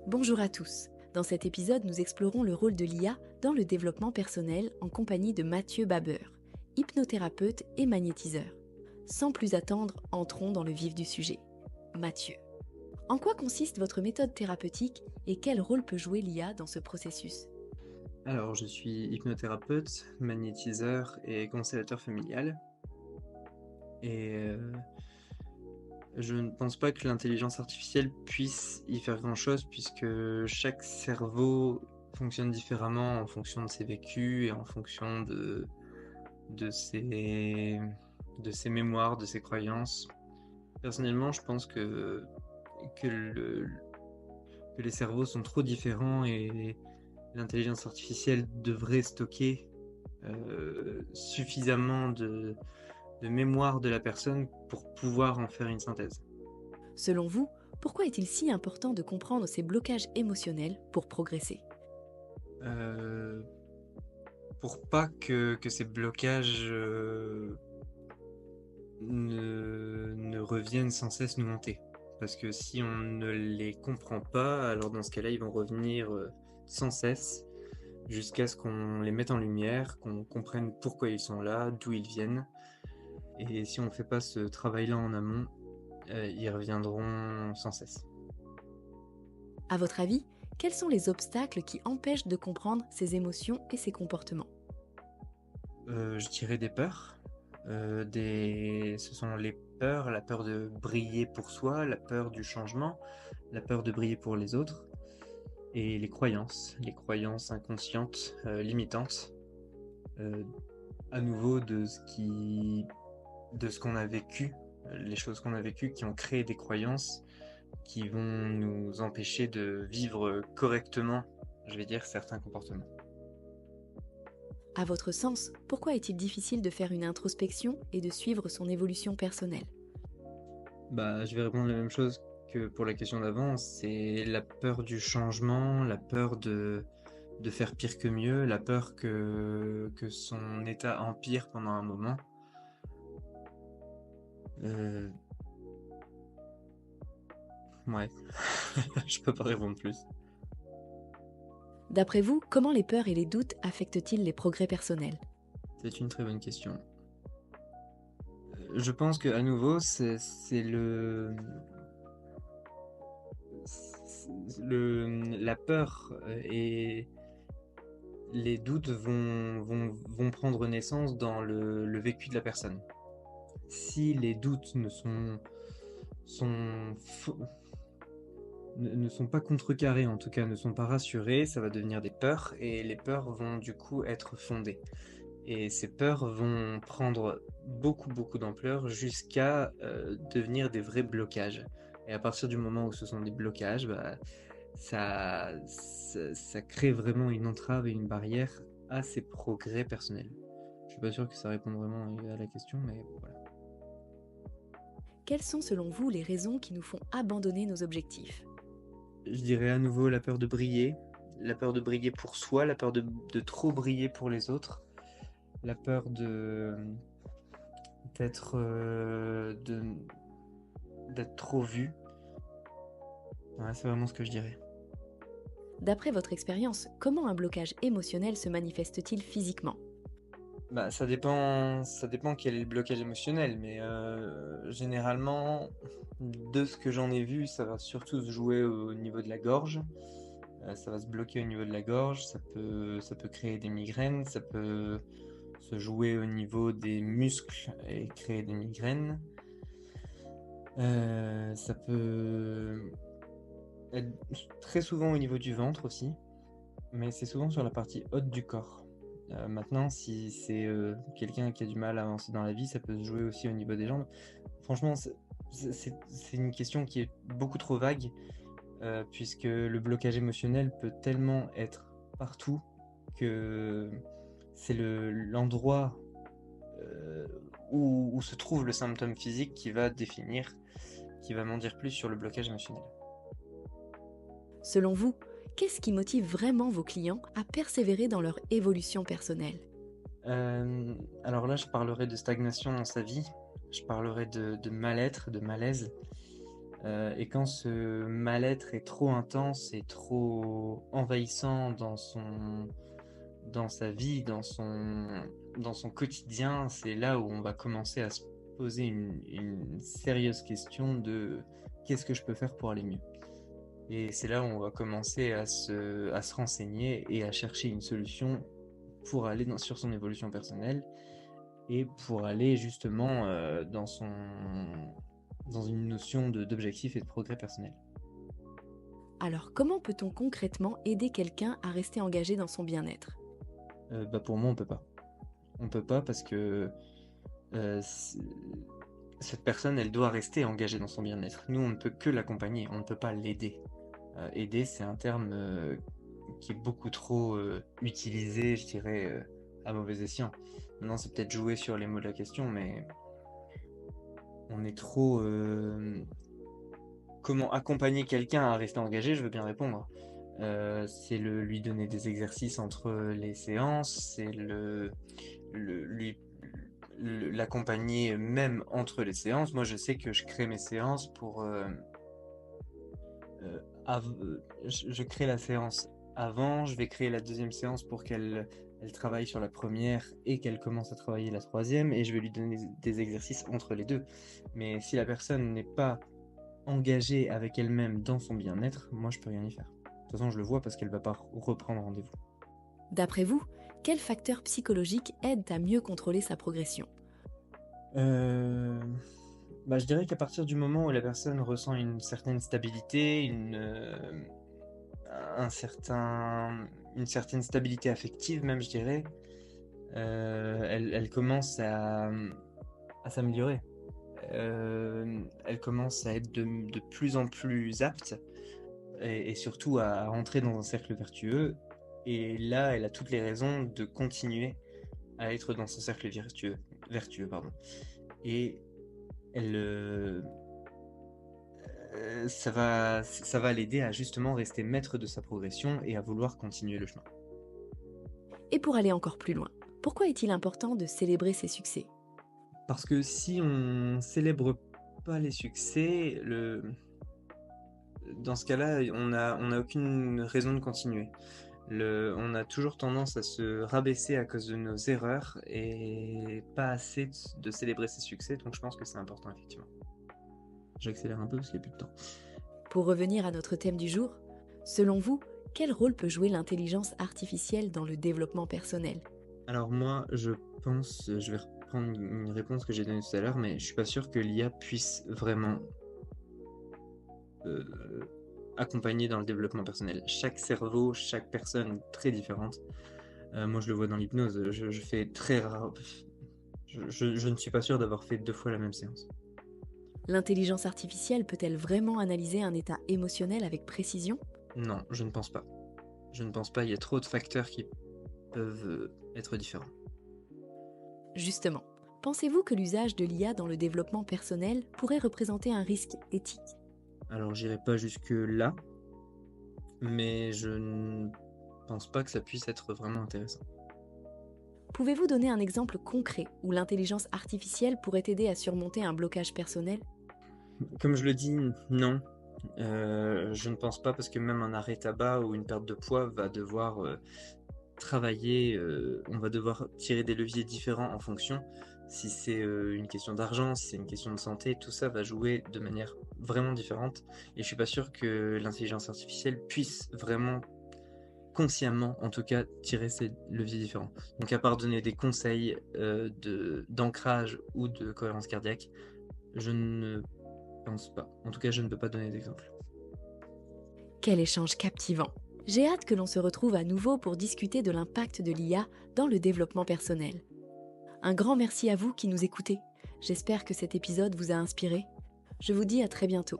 Bonjour à tous. Dans cet épisode, nous explorons le rôle de l'IA dans le développement personnel en compagnie de Mathieu Babeur, hypnothérapeute et magnétiseur. Sans plus attendre, entrons dans le vif du sujet. Mathieu, en quoi consiste votre méthode thérapeutique et quel rôle peut jouer l'IA dans ce processus? Alors, je suis hypnothérapeute, magnétiseur et constellateur familial. Et je ne pense pas que l'intelligence artificielle puisse y faire grand-chose puisque chaque cerveau fonctionne différemment en fonction de ses vécus et en fonction de ses, de ses mémoires, de ses croyances. Personnellement, je pense que, le- que les cerveaux sont trop différents et l'intelligence artificielle devrait stocker suffisamment de mémoire de la personne pour pouvoir en faire une synthèse. Selon vous, pourquoi est-il si important de comprendre ces blocages émotionnels pour progresser? Euh, pour pas que ces blocages ne reviennent sans cesse nous hanter. Parce que si on ne les comprend pas, alors dans ce cas-là, ils vont revenir sans cesse jusqu'à ce qu'on les mette en lumière, qu'on comprenne pourquoi ils sont là, d'où ils viennent. Et si on ne fait pas ce travail-là en amont, ils reviendront sans cesse. À votre avis, quels sont les obstacles qui empêchent de comprendre ces émotions et ces comportements? Je dirais des peurs. Ce sont les peurs, la peur de briller pour soi, la peur du changement, la peur de briller pour les autres, et les croyances inconscientes, limitantes, euh, à nouveau de ce qu'on a vécu, les choses qu'on a vécues qui ont créé des croyances qui vont nous empêcher de vivre correctement, je vais dire, certains comportements. À votre sens, pourquoi est-il difficile de faire une introspection et de suivre son évolution personnelle? Bah, je vais répondre la même chose que pour la question d'avant, c'est la peur du changement, la peur de faire pire que mieux, la peur que son état empire pendant un moment. Euh, ouais, je peux pas répondre plus. D'après vous, comment les peurs et les doutes affectent-ils les progrès personnels? C'est une très bonne question. Je pense que à nouveau, la peur et les doutes vont prendre naissance dans le vécu de la personne. Si les doutes sont faux- ne sont pas contrecarrés, en tout cas ne sont pas rassurés, ça va devenir des peurs et les peurs vont du coup être fondées. Et ces peurs vont prendre beaucoup d'ampleur jusqu'à devenir des vrais blocages. Et à partir du moment où ce sont des blocages, bah, ça crée vraiment une entrave et une barrière à ses progrès personnels. Je suis pas sûr que ça réponde vraiment à la question, mais voilà. Quelles sont selon vous les raisons qui nous font abandonner nos objectifs? Je dirais à nouveau la peur de briller pour soi, la peur de trop briller pour les autres, la peur d'être euh, de, d'être trop vu. Ouais, c'est vraiment ce que je dirais. D'après votre expérience, comment un blocage émotionnel se manifeste-t-il physiquement? Bah, ça dépend quel est le blocage émotionnel, mais généralement, de ce que j'en ai vu, ça va surtout se jouer au niveau de la gorge. Ça va se bloquer au niveau de la gorge, ça peut créer des migraines, ça peut se jouer au niveau des muscles et créer des migraines. Ça peut être très souvent au niveau du ventre aussi, mais c'est souvent sur la partie haute du corps. Maintenant, si c'est quelqu'un qui a du mal à avancer dans la vie, ça peut se jouer aussi au niveau des jambes. Franchement, c'est une question qui est beaucoup trop vague, puisque le blocage émotionnel peut tellement être partout que c'est l'endroit euh, où se trouve le symptôme physique qui va m'en dire plus sur le blocage émotionnel. Selon vous, qu'est-ce qui motive vraiment vos clients à persévérer dans leur évolution personnelle? Alors là, je parlerai de stagnation dans sa vie, je parlerai de mal-être, de malaise. Et quand ce mal-être est trop intense et trop envahissant dans sa vie, dans son quotidien, c'est là où on va commencer à se poser une sérieuse question de: «Qu'est-ce que je peux faire pour aller mieux?» Et c'est là où on va commencer à se renseigner et à chercher une solution pour aller sur son évolution personnelle et pour aller justement, dans une notion d'objectif et de progrès personnel. Alors comment peut-on concrètement aider quelqu'un à rester engagé dans son bien-être? Pour moi, on peut pas. On peut pas parce que, c cette personne, elle doit rester engagée dans son bien-être. Nous, on ne peut que l'accompagner, on ne peut pas l'aider. Aider, c'est un terme, qui est beaucoup trop, utilisé, je dirais, à mauvais escient. Maintenant, c'est peut-être jouer sur les mots de la question, mais on est trop, comment accompagner quelqu'un à rester engagé? Je veux bien répondre. C'est lui donner des exercices entre les séances, c'est l'accompagner même entre les séances. Moi, je sais que je crée mes séances pour, je crée la séance avant, je vais créer la deuxième séance pour qu'elle travaille sur la première et qu'elle commence à travailler la troisième, et je vais lui donner des exercices entre les 2. Mais si la personne n'est pas engagée avec elle-même dans son bien-être, moi je peux rien y faire. De toute façon, je le vois parce qu'elle va pas reprendre rendez-vous. D'après vous, quels facteurs psychologiques aident à mieux contrôler sa progression? Heu, je dirais qu'à partir du moment où la personne ressent une certaine stabilité, un certain une certaine stabilité affective même, je dirais, elle commence à s'améliorer. Elle commence à être de plus en plus apte et surtout à rentrer dans un cercle vertueux, et là, elle a toutes les raisons de continuer à être dans ce cercle vertueux, pardon, et elle, ça va l'aider à justement rester maître de sa progression et à vouloir continuer le chemin. Et pour aller encore plus loin, pourquoi est-il important de célébrer ses succès? Parce que si on célèbre pas les succès, dans ce cas-là, on a aucune raison de continuer. On a toujours tendance à se rabaisser à cause de nos erreurs et pas assez de célébrer ses succès, donc je pense que c'est important effectivement. J'accélère un peu parce qu'il y a plus de temps. Pour revenir à notre thème du jour, selon vous, quel rôle peut jouer l'intelligence artificielle dans le développement personnel? Alors moi, je pense, je vais reprendre une réponse que j'ai donnée tout à l'heure, mais je suis pas sûr que l'IA puisse vraiment, heu, accompagner dans le développement personnel. Chaque cerveau, chaque personne est très différente. Moi, je le vois dans l'hypnose, je fais très rare je ne suis pas sûr d'avoir fait 2 fois la même séance. L'intelligence artificielle peut-elle vraiment analyser un état émotionnel avec précision? Non, je ne pense pas. Je ne pense pas, il y a trop de facteurs qui peuvent, être différents. Justement, pensez-vous que l'usage de l'IA dans le développement personnel pourrait représenter un risque éthique? Alors j'irai pas jusque-là, mais je ne pense pas que ça puisse être vraiment intéressant. Pouvez-vous donner un exemple concret où l'intelligence artificielle pourrait aider à surmonter un blocage personnel? Comme je le dis, non, je ne pense pas, parce que même un arrêt tabac ou une perte de poids va devoir, travailler, on va devoir tirer des leviers différents en fonction. Si c'est, une question d'argent, si c'est une question de santé, tout ça va jouer de manière vraiment différente, et je suis pas sûr que l'intelligence artificielle puisse vraiment, consciemment en tout cas, tirer ces leviers différents. Donc à part donner des conseils, d'ancrage ou de cohérence cardiaque, je ne pense pas. En tout cas, je ne peux pas donner d'exemple. Quel échange captivant! J'ai hâte que l'on se retrouve à nouveau pour discuter de l'impact de l'IA dans le développement personnel. Un grand merci à vous qui nous écoutez. J'espère que cet épisode vous a inspiré. Je vous dis à très bientôt.